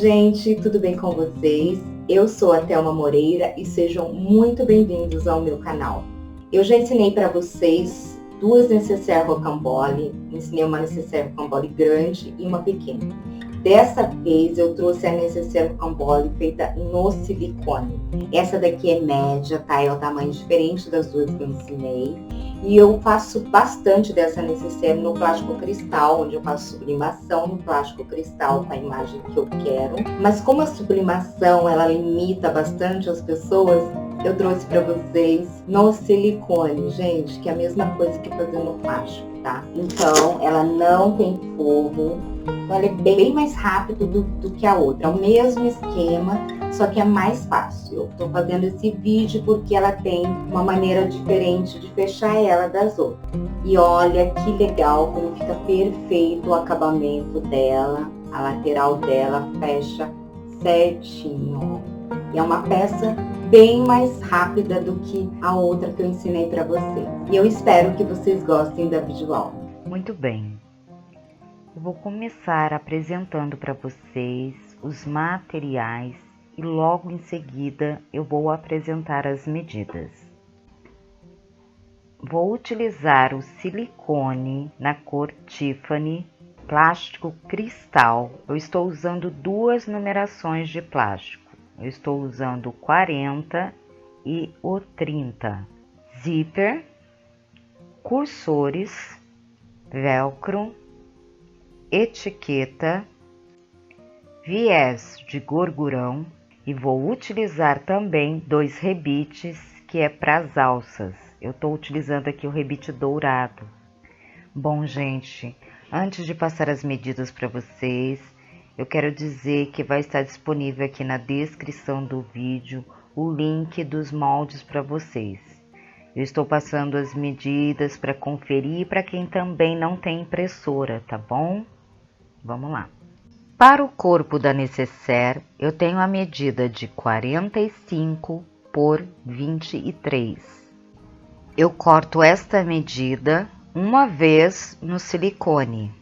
gente, tudo bem com vocês? Eu sou a Thelma Moreira e sejam muito bem-vindos ao meu canal. Eu já ensinei para vocês duas necessaires rocambole, ensinei uma necessaire rocambole grande e uma pequena. Dessa vez eu trouxe a necessaire rocambole feita no silicone. Essa daqui é média, tá? É o tamanho diferente das duas que eu ensinei. E eu faço bastante dessa necessaire no plástico cristal, onde eu faço sublimação no plástico cristal com a imagem que eu quero. Mas como a sublimação, ela limita bastante as pessoas, eu trouxe para vocês no silicone, gente, que é a mesma coisa que fazer no plástico, tá? Então, ela não tem forro, então ela é bem mais rápido do que a outra. É o mesmo esquema, só que é mais fácil. Eu tô fazendo esse vídeo porque ela tem uma maneira diferente de fechar ela das outras. E olha que legal como fica perfeito o acabamento dela. A lateral dela fecha certinho, ó. E é uma peça bem mais rápida do que a outra que eu ensinei para vocês. E eu espero que vocês gostem da videoaula. Muito bem. Eu vou começar apresentando para vocês os materiais e logo em seguida eu vou apresentar as medidas. Vou utilizar o silicone na cor Tiffany, plástico cristal. Eu estou usando duas numerações de plástico. Eu estou usando o 40 e o 30. Zíper, cursores, velcro, etiqueta, viés de gorgurão e vou utilizar também dois rebites que é para as alças. Eu estou utilizando aqui o rebite dourado. Bom, gente, antes de passar as medidas para vocês, eu quero dizer que vai estar disponível aqui na descrição do vídeo o link dos moldes para vocês. Eu estou passando as medidas para conferir para quem também não tem impressora, tá bom? Vamos lá. Para o corpo da necessaire, eu tenho a medida de 45 por 23. Eu corto esta medida uma vez no silicone.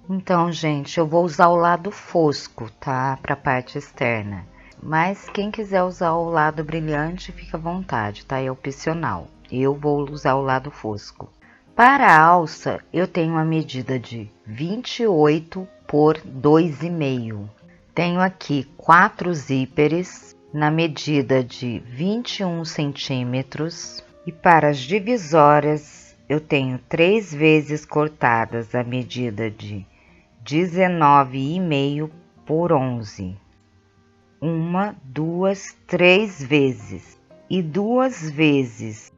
Então, gente, eu vou usar o lado fosco, tá? Para a parte externa. Mas quem quiser usar o lado brilhante, fica à vontade, tá? É opcional. Eu vou usar o lado fosco. Para a alça, eu tenho a medida de 28 por 2,5. Tenho aqui 4 zíperes na medida de 21 centímetros. E para as divisórias, eu tenho 3 vezes cortadas a medida de 19,5 por 11. Uma, duas, 3 vezes. E 2 vezes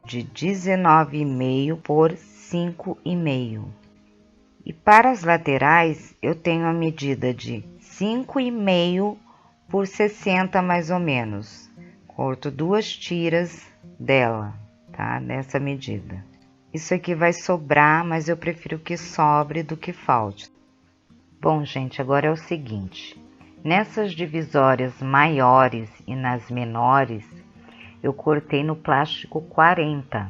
de 19,5 por 5,5. E para as laterais, eu tenho a medida de 5,5 por 60 mais ou menos. Corto 2 tiras dela, tá? Nessa medida. Isso aqui vai sobrar, mas eu prefiro que sobre do que falte. Bom, gente, agora é o seguinte. Nessas divisórias maiores e nas menores, eu cortei no plástico 40,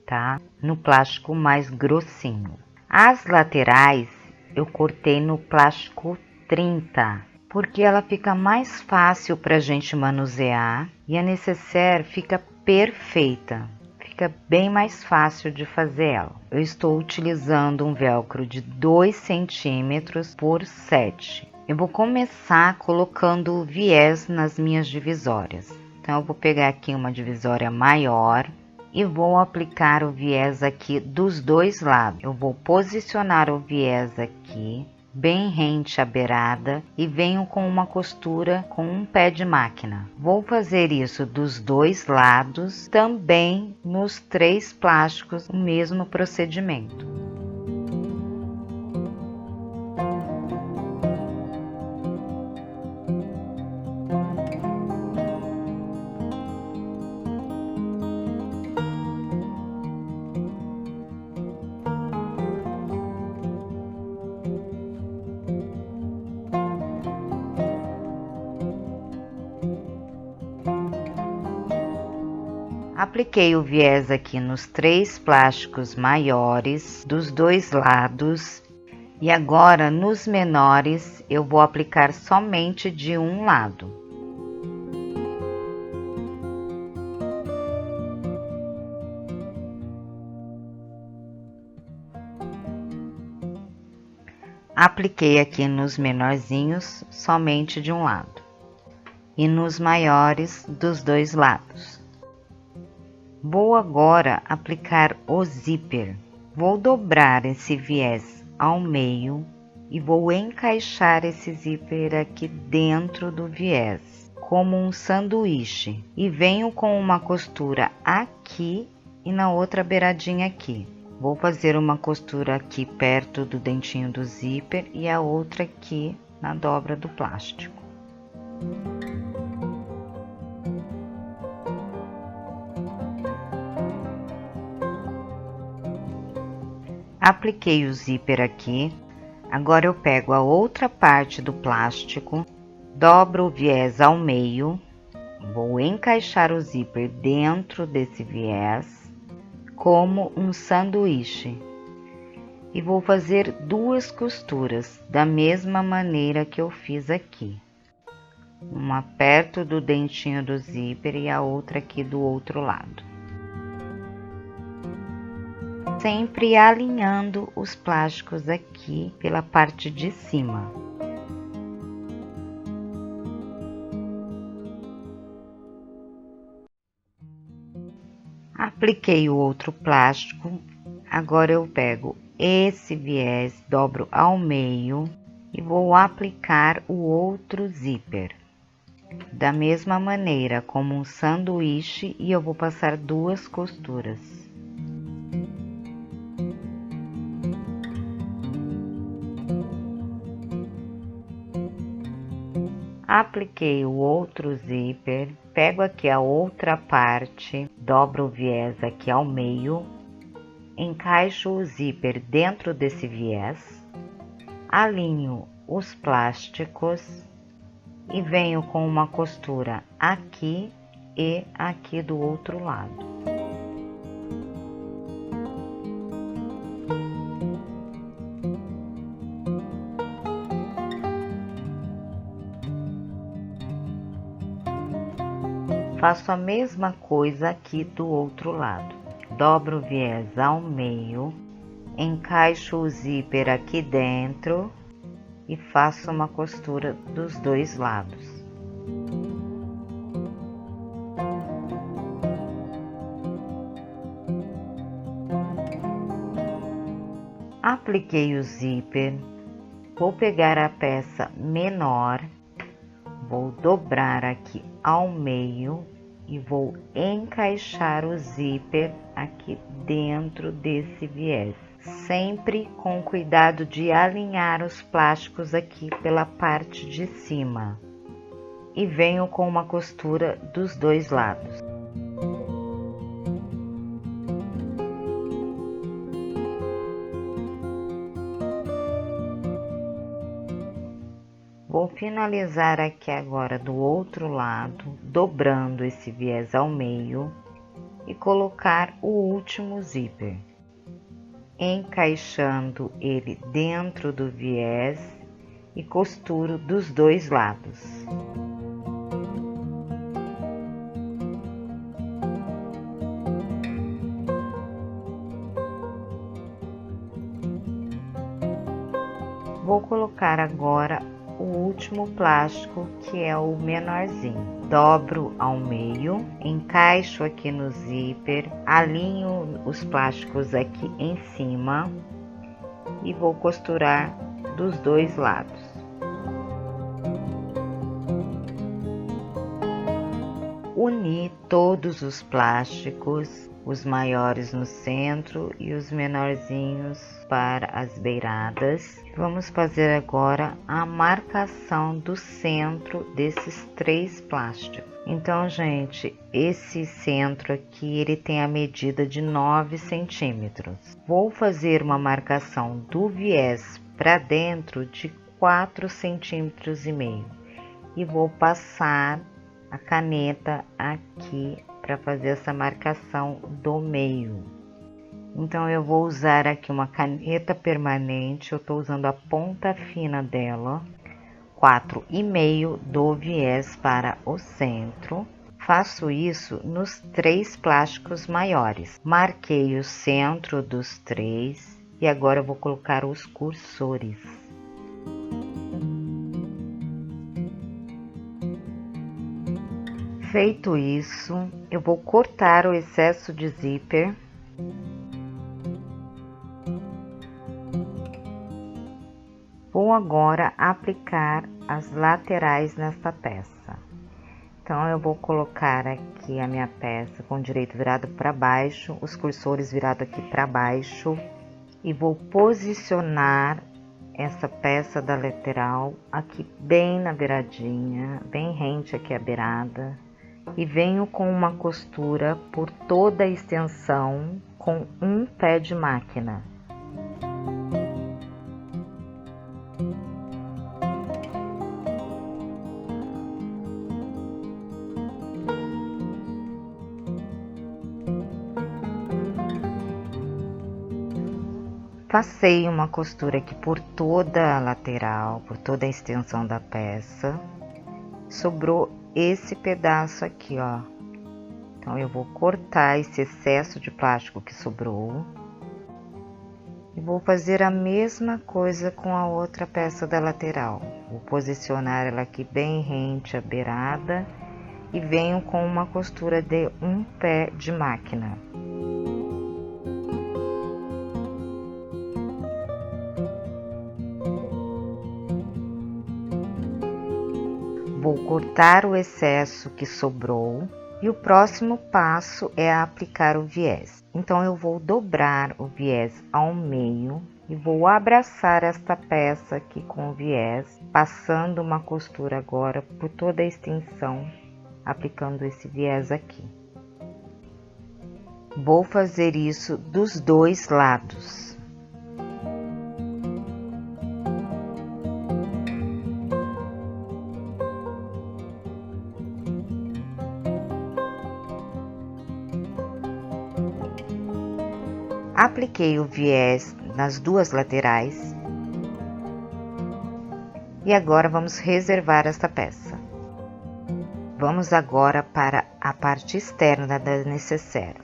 tá? No plástico mais grossinho. As laterais eu cortei no plástico 30, porque ela fica mais fácil para a gente manusear e a necessaire fica perfeita. Fica bem mais fácil de fazer ela. Eu estou utilizando um velcro de 2 centímetros por 7. Eu vou começar colocando o viés nas minhas divisórias. Então, eu vou pegar aqui uma divisória maior e vou aplicar o viés aqui dos dois lados. Eu vou posicionar o viés aqui, bem rente à beirada, e venho com uma costura com um pé de máquina. Vou fazer isso dos dois lados, também nos 3 plásticos, o mesmo procedimento. Apliquei o viés aqui nos 3 plásticos maiores dos dois lados E agora, nos menores, eu vou aplicar somente de um lado. Apliquei aqui nos menorzinhos somente de um lado e nos maiores dos dois lados. Vou agora aplicar o zíper. Vou dobrar esse viés ao meio e vou encaixar esse zíper aqui dentro do viés, como um sanduíche. E venho com uma costura aqui e na outra beiradinha aqui. Vou fazer uma costura aqui perto do dentinho do zíper e a outra aqui na dobra do plástico. Apliquei o zíper aqui. Agora eu pego a outra parte do plástico, dobro o viés ao meio, vou encaixar o zíper dentro desse viés, como um sanduíche, e vou fazer duas costuras da mesma maneira que eu fiz aqui, uma perto do dentinho do zíper e a outra aqui do outro lado, sempre alinhando os plásticos aqui pela parte de cima. Apliquei o outro plástico, agora eu pego esse viés, dobro ao meio e vou aplicar o outro zíper. Da mesma maneira, como um sanduíche, e eu vou passar duas costuras. Apliquei o outro zíper, pego aqui a outra parte, dobro o viés aqui ao meio, encaixo o zíper dentro desse viés, alinho os plásticos e venho com uma costura aqui e aqui do outro lado. Faço a mesma coisa aqui do outro lado. Dobro o viés ao meio, encaixo o zíper aqui dentro e faço uma costura dos dois lados. Apliquei o zíper, vou pegar a peça menor, vou dobrar aqui ao meio e vou encaixar o zíper aqui dentro desse viés, sempre com cuidado de alinhar os plásticos aqui pela parte de cima, e venho com uma costura dos dois lados. Vou finalizar aqui agora do outro lado, dobrando esse viés ao meio e colocar o último zíper, encaixando ele dentro do viés e costuro dos dois lados. Vou colocar agora o último plástico, que é o menorzinho. Dobro ao meio, encaixo aqui no zíper, alinho os plásticos aqui em cima e vou costurar dos dois lados. Uni todos os plásticos, os maiores no centro e os menorzinhos para as beiradas. Vamos fazer agora a marcação do centro desses três plásticos. Então, gente, esse centro aqui, ele tem a medida de 9 centímetros. Vou fazer uma marcação do viés para dentro de 4 centímetros e meio e vou passar a caneta aqui para fazer essa marcação do meio. Então eu vou usar aqui uma caneta permanente, eu estou usando a ponta fina dela, 4,5 do viés para o centro. Faço isso nos 3 plásticos maiores. Marquei o centro dos 3 e agora eu vou colocar os cursores. Feito isso, eu vou cortar o excesso de zíper. Vou agora aplicar as laterais nesta peça. Então, eu vou colocar aqui a minha peça com o direito virado para baixo, os cursores virados aqui para baixo, e vou posicionar essa peça da lateral aqui bem na beiradinha, bem rente aqui à beirada, e venho com uma costura por toda a extensão com um pé de máquina. Passei uma costura aqui por toda a lateral, por toda a extensão da peça. Sobrou esse pedaço aqui, ó. Então, eu vou cortar esse excesso de plástico que sobrou. E vou fazer a mesma coisa com a outra peça da lateral. Vou posicionar ela aqui bem rente à beirada e venho com uma costura de um pé de máquina. Vou cortar o excesso que sobrou e o próximo passo é aplicar o viés. Então, eu vou dobrar o viés ao meio e vou abraçar esta peça aqui com o viés, passando uma costura agora por toda a extensão, aplicando esse viés aqui. Vou fazer isso dos dois lados. Apliquei o viés nas duas laterais e agora vamos reservar esta peça. Vamos agora para a parte externa da necessaire.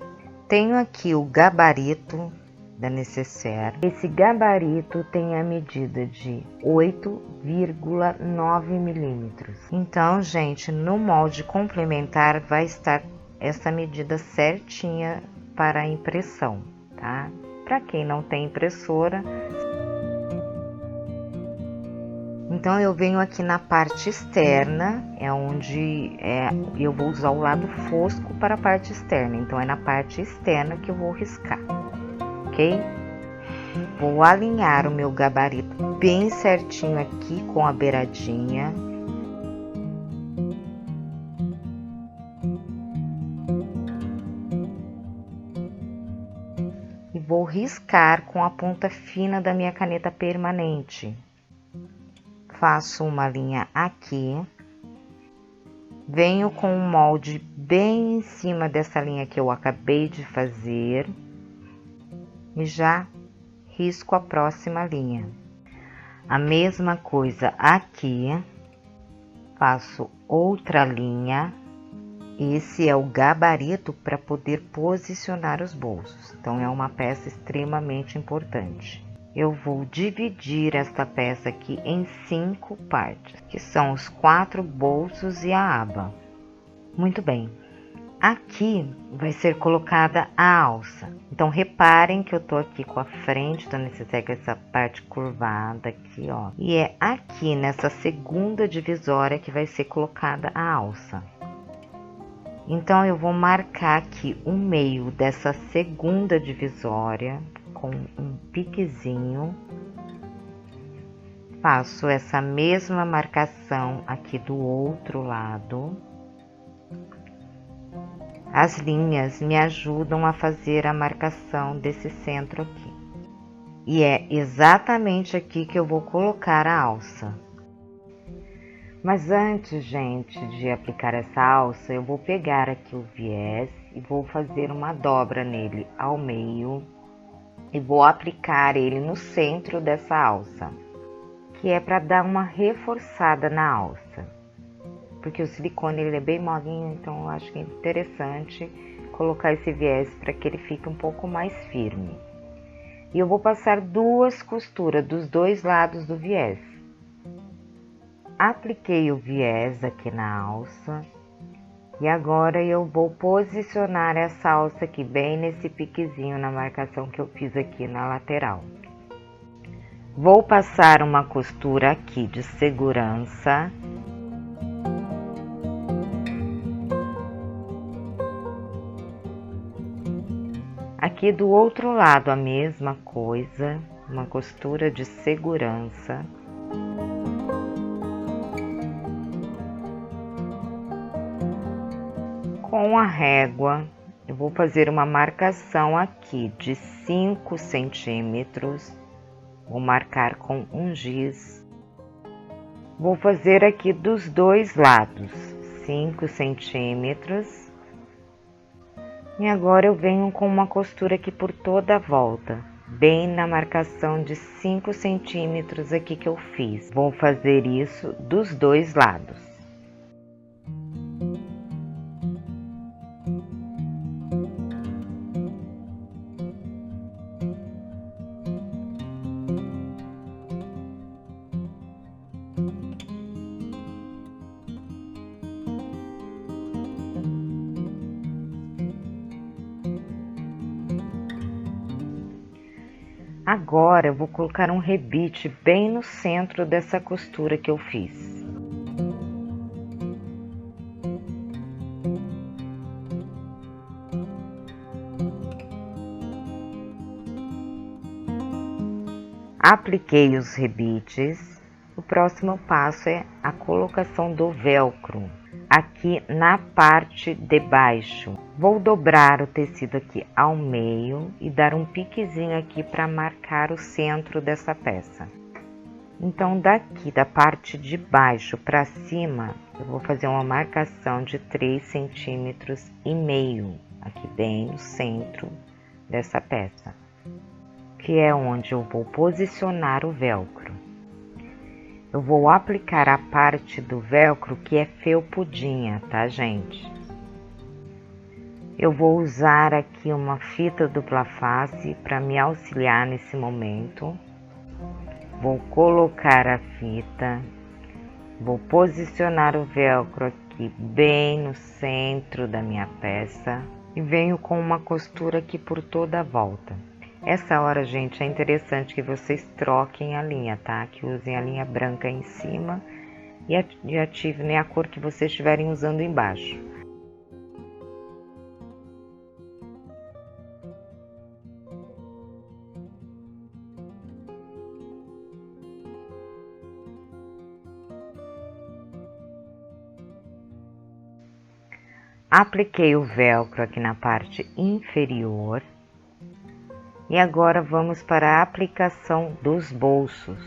Tenho aqui o gabarito da necessaire. Esse gabarito tem a medida de 8,9 milímetros. Então, gente, no molde complementar vai estar essa medida certinha para a impressão. Tá? Para quem não tem impressora, então eu venho aqui na parte externa, é onde eu vou usar o lado fosco para a parte externa, então é na parte externa que eu vou riscar, ok? Vou alinhar o meu gabarito bem certinho aqui com a beiradinha. Vou riscar com a ponta fina da minha caneta permanente. Faço uma linha aqui. Venho com o molde bem em cima dessa linha que eu acabei de fazer. E já risco a próxima linha. A mesma coisa aqui. Faço outra linha. Esse é o gabarito para poder posicionar os bolsos. Então, é uma peça extremamente importante. Eu vou dividir esta peça aqui em 5 partes, que são os 4 bolsos e a aba. Muito bem. Aqui vai ser colocada a alça. Então, reparem que eu tô aqui com a frente da necessaire, com essa parte curvada aqui, ó. E é aqui nessa segunda divisória que vai ser colocada a alça. Então, eu vou marcar aqui o meio dessa segunda divisória com um piquezinho. Faço essa mesma marcação aqui do outro lado. As linhas me ajudam a fazer a marcação desse centro aqui. E é exatamente aqui que eu vou colocar a alça. Mas antes, gente, de aplicar essa alça, eu vou pegar aqui o viés e vou fazer uma dobra nele ao meio, e vou aplicar ele no centro dessa alça, que é para dar uma reforçada na alça, porque o silicone ele é bem molinho, então eu acho que é interessante colocar esse viés para que ele fique um pouco mais firme. E eu vou passar 2 costuras dos 2 lados do viés. Apliquei o viés aqui na alça e agora eu vou posicionar essa alça aqui bem nesse piquezinho na marcação que eu fiz aqui na lateral. Vou passar uma costura aqui de segurança. Aqui do outro lado a mesma coisa, uma costura de segurança. Com a régua, eu vou fazer uma marcação aqui de 5 centímetros. Vou marcar com um giz. Vou fazer aqui dos 2 lados, 5 centímetros. E agora eu venho com uma costura aqui por toda a volta, bem na marcação de 5 centímetros aqui que eu fiz. Vou fazer isso dos 2 lados. Agora eu vou colocar um rebite bem no centro dessa costura que eu fiz. Apliquei os rebites. O próximo passo é a colocação do velcro aqui na parte de baixo. Vou dobrar o tecido aqui ao meio e dar um piquezinho aqui para marcar o centro dessa peça. Então daqui da parte de baixo para cima, eu vou fazer uma marcação de 3,5 centímetros aqui bem no centro dessa peça, que é onde eu vou posicionar o velcro. Eu vou aplicar a parte do velcro que é felpudinha, tá, gente? Eu vou usar aqui uma fita dupla face para me auxiliar nesse momento. Vou colocar a fita, vou posicionar o velcro aqui bem no centro da minha peça e venho com uma costura aqui por toda a volta. Essa hora, gente, é interessante que vocês troquem a linha, tá? Que usem a linha branca em cima e ativem a cor que vocês estiverem usando embaixo. Apliquei o velcro aqui na parte inferior. E agora vamos para a aplicação dos bolsos.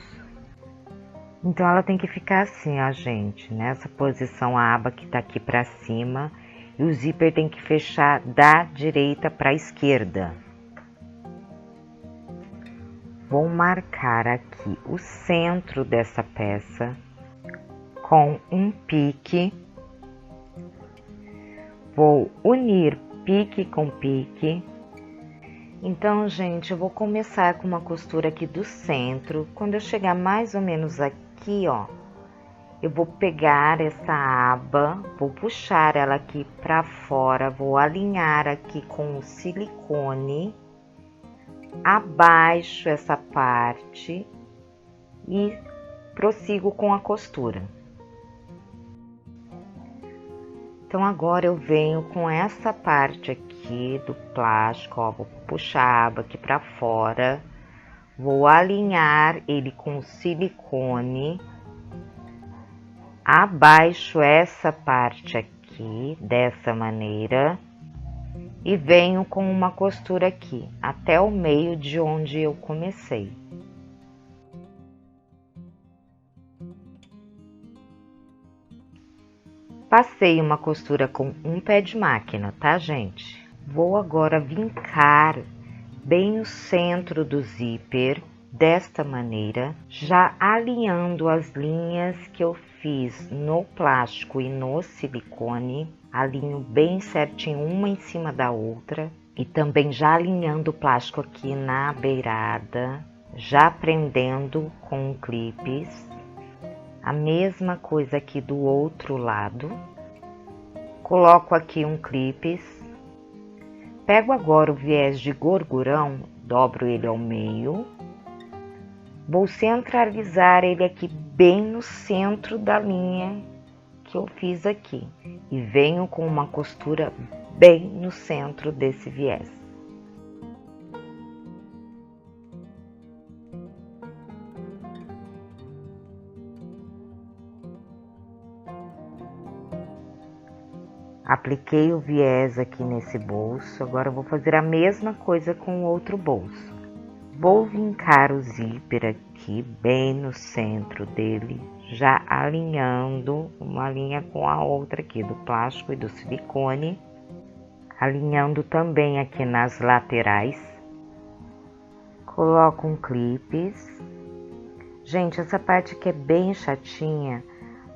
Então ela tem que ficar assim, ó, gente, nessa posição a aba que tá aqui para cima e o zíper tem que fechar da direita para a esquerda. Vou marcar aqui o centro dessa peça com um pique. Vou unir pique com pique. Então, gente, eu vou começar com uma costura aqui do centro. Quando eu chegar mais ou menos aqui, ó, eu vou pegar essa aba, vou puxar ela aqui pra fora, vou alinhar aqui com o silicone, abaixo essa parte e prossigo com a costura. Então, agora eu venho com essa parte aqui do plástico, ó, vou puxar a aba aqui pra fora, vou alinhar ele com o silicone, abaixo essa parte aqui, dessa maneira, e venho com uma costura aqui, até o meio de onde eu comecei. Passei uma costura com um pé de máquina, tá, gente? Vou agora vincar bem no centro do zíper, desta maneira, já alinhando as linhas que eu fiz no plástico e no silicone, alinho bem certinho uma em cima da outra e também já alinhando o plástico aqui na beirada, já prendendo com clipes. A mesma coisa aqui do outro lado. Coloco aqui um clipes. Pego agora o viés de gorgurão, dobro ele ao meio. Vou centralizar ele aqui bem no centro da linha que eu fiz aqui. E venho com uma costura bem no centro desse viés. Apliquei o viés aqui nesse bolso, agora eu vou fazer a mesma coisa com o outro bolso. Vou vincar o zíper aqui bem no centro dele, já alinhando uma linha com a outra aqui, do plástico e do silicone. Alinhando também aqui nas laterais. Coloco um clipes. Gente, essa parte aqui é bem chatinha,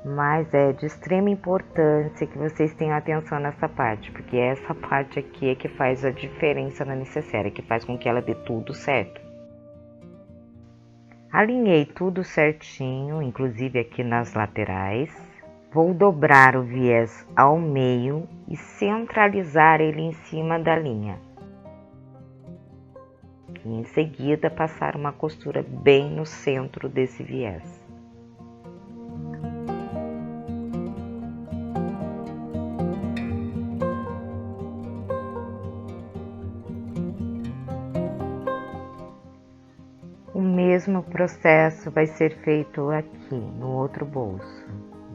mas é de extrema importância que vocês tenham atenção nessa parte, porque essa parte aqui é que faz a diferença na necessaire, que faz com que ela dê tudo certo. Alinhei tudo certinho, inclusive aqui nas laterais. Vou dobrar o viés ao meio e centralizar ele em cima da linha. E em seguida passar uma costura bem no centro desse viés. O mesmo processo vai ser feito aqui no outro bolso.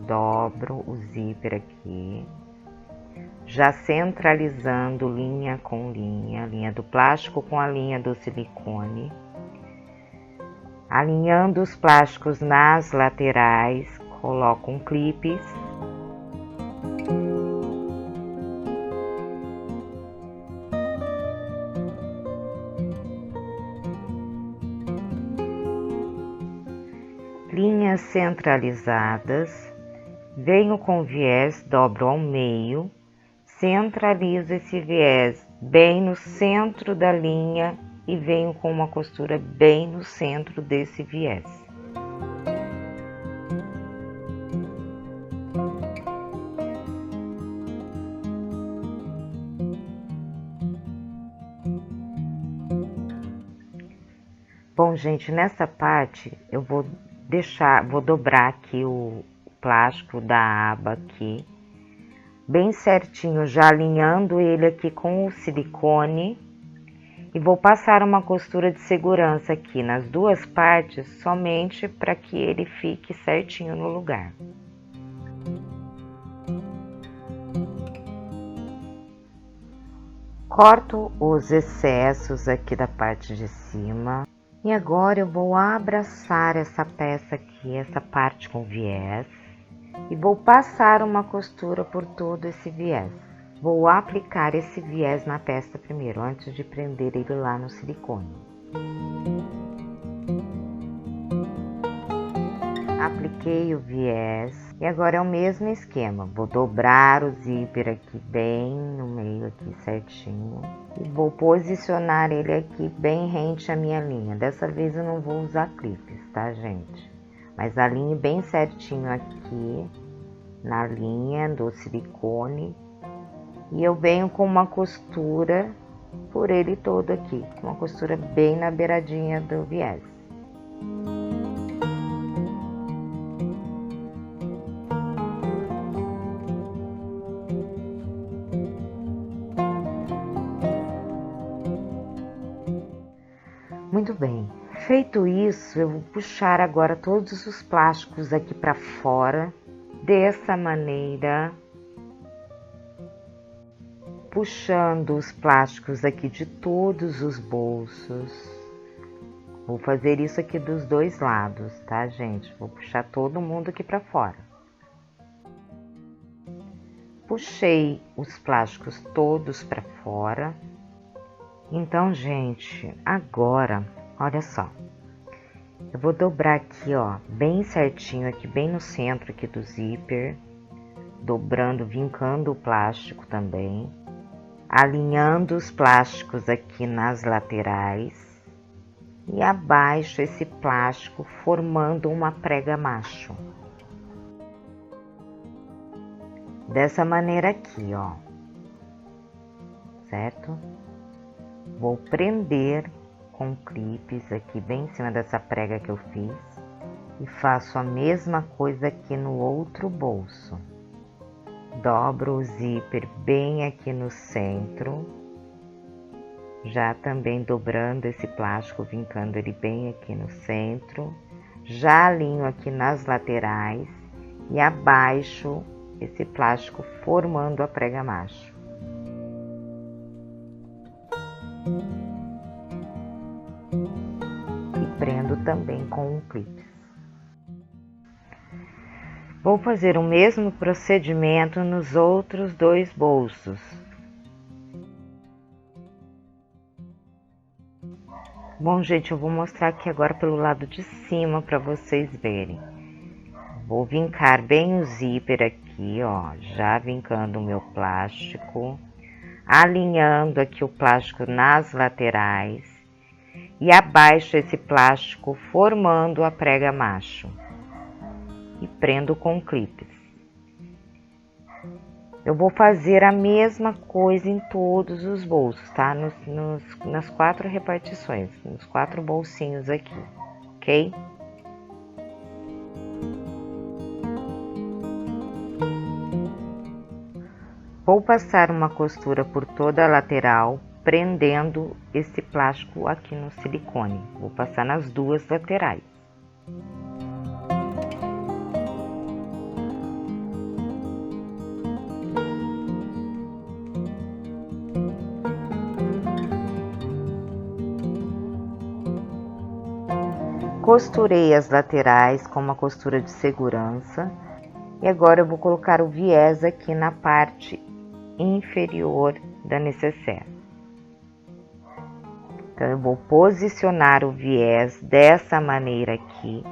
Dobro o zíper aqui, já centralizando linha com linha, linha do plástico com a linha do silicone, alinhando os plásticos nas laterais, coloco um clipes. Linhas centralizadas, venho com viés, dobro ao meio, centralizo esse viés bem no centro da linha e venho com uma costura bem no centro desse viés. Bom, gente, nessa parte eu vou dobrar aqui o plástico da aba aqui, bem certinho, já alinhando ele aqui com o silicone, e vou passar uma costura de segurança aqui nas duas partes, somente para que ele fique certinho no lugar. Corto os excessos aqui da parte de cima. E agora eu vou abraçar essa peça aqui, essa parte com viés, e vou passar uma costura por todo esse viés. Vou aplicar esse viés na peça primeiro, antes de prender ele lá no silicone. Apliquei o viés e agora é o mesmo esquema. Vou dobrar o zíper aqui bem no meio aqui certinho e vou posicionar ele aqui bem rente à minha linha. Dessa vez eu não vou usar clipes, tá, gente? Mas alinhe bem certinho aqui na linha do silicone e eu venho com uma costura por ele todo aqui, uma costura bem na beiradinha do viés. Muito bem, feito isso, eu vou puxar agora todos os plásticos aqui para fora, dessa maneira, puxando os plásticos aqui de todos os bolsos. Vou fazer isso aqui dos dois lados, tá, gente? Vou puxar todo mundo aqui para fora. Puxei os plásticos todos para fora. Então, gente, agora, olha só. Eu vou dobrar aqui, ó, bem certinho, aqui bem no centro aqui do zíper. Dobrando, vincando o plástico também. Alinhando os plásticos aqui nas laterais. E abaixo esse plástico formando uma prega macho. Dessa maneira aqui, ó. Certo? Vou prender com clipes aqui bem em cima dessa prega que eu fiz. E faço a mesma coisa aqui no outro bolso. Dobro o zíper bem aqui no centro. Já também dobrando esse plástico, vincando ele bem aqui no centro. Já alinho aqui nas laterais e abaixo esse plástico formando a prega macho. E prendo também com um clipe. Vou fazer o mesmo procedimento nos outros dois bolsos. Bom, gente, eu vou mostrar aqui agora pelo lado de cima para vocês verem. Vou vincar bem o zíper aqui, ó, já vincando o meu plástico, alinhando aqui o plástico nas laterais e abaixo esse plástico formando a prega macho e prendo com clipes. Eu vou fazer a mesma coisa em todos os bolsos, tá? Nas 4 repartições, nos 4 bolsinhos aqui, ok? Vou passar uma costura por toda a lateral, prendendo esse plástico aqui no silicone. Vou passar nas 2 laterais. Costurei as laterais com uma costura de segurança e agora eu vou colocar o viés aqui na parte inferior da nécessaire. Então eu vou posicionar o viés dessa maneira aqui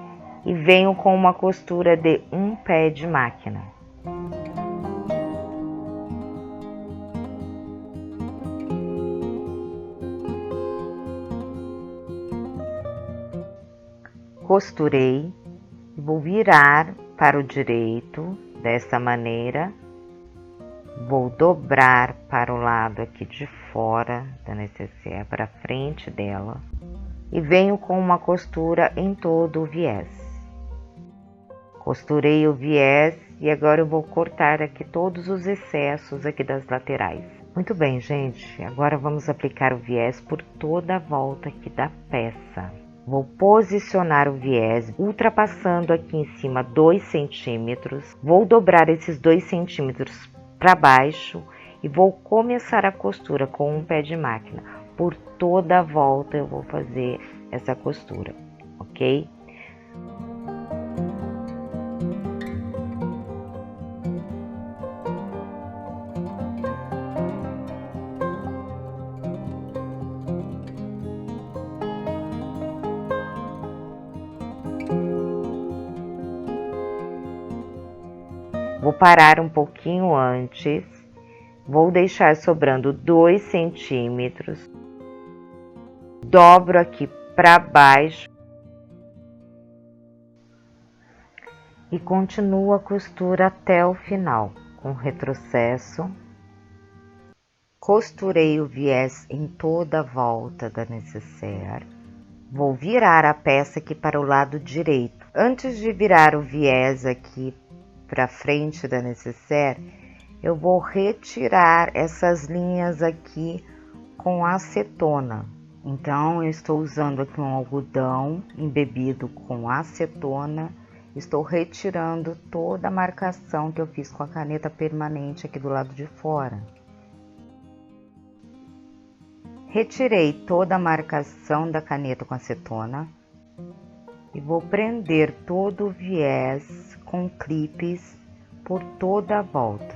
e venho com uma costura de um pé de máquina. Costurei e vou virar para o direito dessa maneira, vou dobrar para o lado aqui de fora da nécessaire, para frente dela, e venho com uma costura em todo o viés. Costurei o viés e agora eu vou cortar aqui todos os excessos aqui das laterais. Muito bem, gente, agora vamos aplicar o viés por toda a volta aqui da peça. Vou posicionar o viés, ultrapassando aqui em cima 2 centímetros. Vou dobrar esses 2 centímetros para baixo e vou começar a costura com um pé de máquina. Por toda a volta eu vou fazer essa costura, ok? Vou parar um pouquinho antes, vou deixar sobrando 2 centímetros, dobro aqui para baixo e continuo a costura até o final, com retrocesso. Costurei o viés em toda a volta da nécessaire. Vou virar a peça aqui para o lado direito. Antes de virar o viés aqui para frente da nécessaire, eu vou retirar essas linhas aqui com acetona. Então, eu estou usando aqui um algodão embebido com acetona. Estou retirando toda a marcação que eu fiz com a caneta permanente aqui do lado de fora. Retirei toda a marcação da caneta com acetona e vou prender todo o viés com clipes por toda a volta.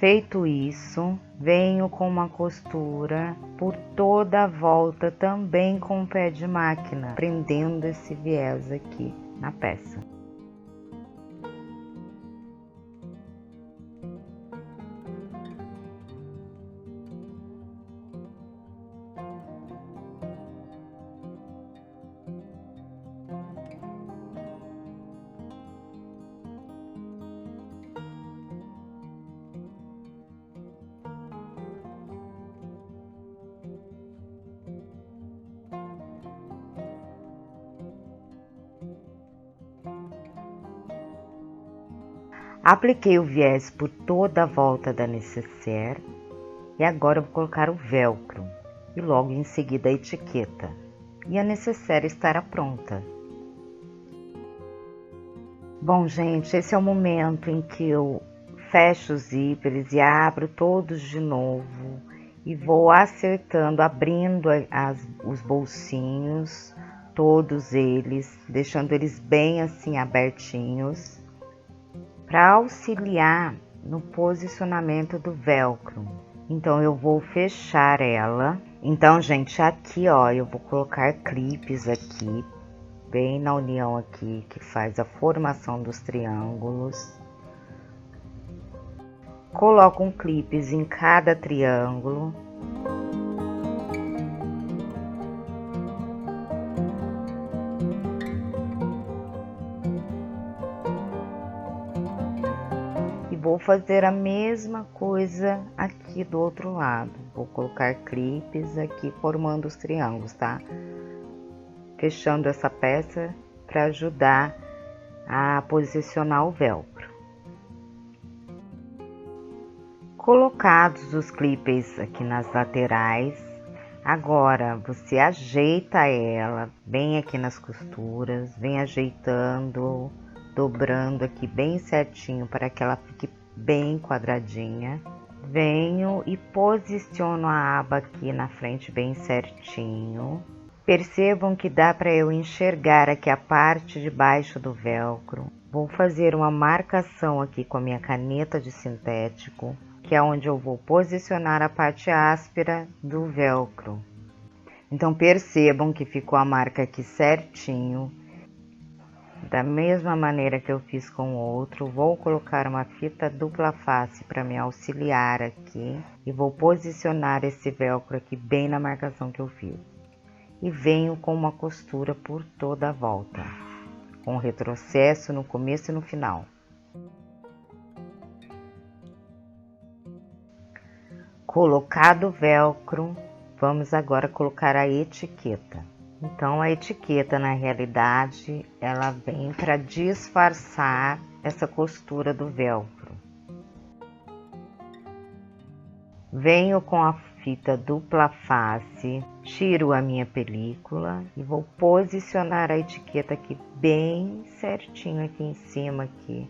Feito isso, venho com uma costura por toda a volta, também com o pé de máquina, prendendo esse viés aqui na peça. Apliquei o viés por toda a volta da nécessaire e agora eu vou colocar o velcro e logo em seguida a etiqueta e a nécessaire estará pronta. Bom, gente, esse é o momento em que eu fecho os zíperes e abro todos de novo e vou acertando, abrindo os bolsinhos, todos eles, deixando eles bem assim abertinhos, para auxiliar no posicionamento do velcro. Então eu vou fechar ela. Então, gente, aqui ó, eu vou colocar clipes aqui, bem na união aqui, que faz a formação dos triângulos. Coloco um clipes em cada triângulo. Vou fazer a mesma coisa aqui do outro lado. Vou colocar clipes aqui formando os triângulos, tá? Fechando essa peça para ajudar a posicionar o velcro. Colocados os clipes aqui nas laterais, agora você ajeita ela bem aqui nas costuras, vem ajeitando, dobrando aqui bem certinho para que ela fique bem quadradinha. Venho e posiciono a aba aqui na frente bem certinho. Percebam que dá para eu enxergar aqui a parte de baixo do velcro. Vou fazer uma marcação aqui com a minha caneta de sintético, que é onde eu vou posicionar a parte áspera do velcro. Então percebam que ficou a marca aqui certinho. Da mesma maneira que eu fiz com o outro, vou colocar uma fita dupla face para me auxiliar aqui e vou posicionar esse velcro aqui bem na marcação que eu fiz. E venho com uma costura por toda a volta, com retrocesso no começo e no final. Colocado o velcro, vamos agora colocar a etiqueta. Então, a etiqueta, na realidade, ela vem para disfarçar essa costura do velcro. Venho com a fita dupla face, tiro a minha película e vou posicionar a etiqueta aqui bem certinho aqui em cima aqui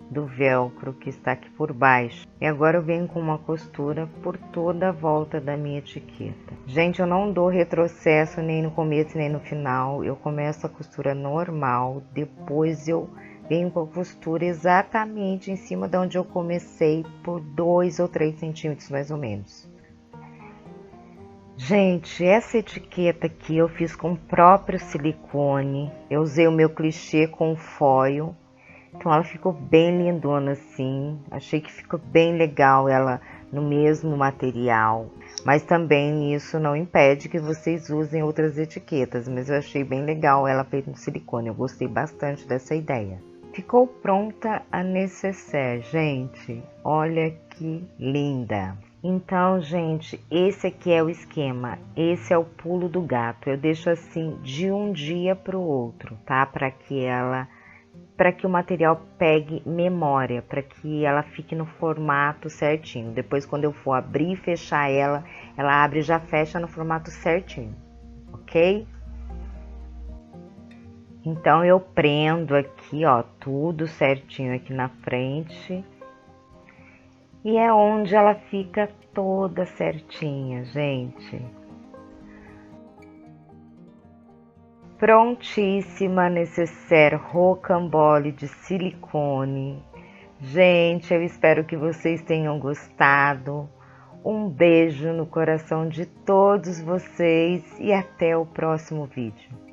do velcro que está aqui por baixo. E agora eu venho com uma costura por toda a volta da minha etiqueta. Gente, eu não dou retrocesso nem no começo nem no final. Eu começo a costura normal, depois eu venho com a costura exatamente em cima de onde eu comecei por 2 ou 3 centímetros mais ou menos. Gente, essa etiqueta aqui eu fiz com o próprio silicone. Eu usei o meu clichê com foil. Então ela ficou bem lindona assim, achei que ficou bem legal ela no mesmo material, mas também isso não impede que vocês usem outras etiquetas, mas eu achei bem legal ela feita no silicone, eu gostei bastante dessa ideia. Ficou pronta a nécessaire, gente, olha que linda! Então, gente, esse aqui é o esquema, esse é o pulo do gato, eu deixo assim de um dia para o outro, tá? Para que o material pegue memória, para que ela fique no formato certinho. Depois, quando eu for abrir e fechar ela abre e já fecha no formato certinho, ok? Então, eu prendo aqui, ó, tudo certinho aqui na frente. E é onde ela fica toda certinha, gente. Prontíssima nécessaire rocambole de silicone. Gente, eu espero que vocês tenham gostado. Um beijo no coração de todos vocês e até o próximo vídeo.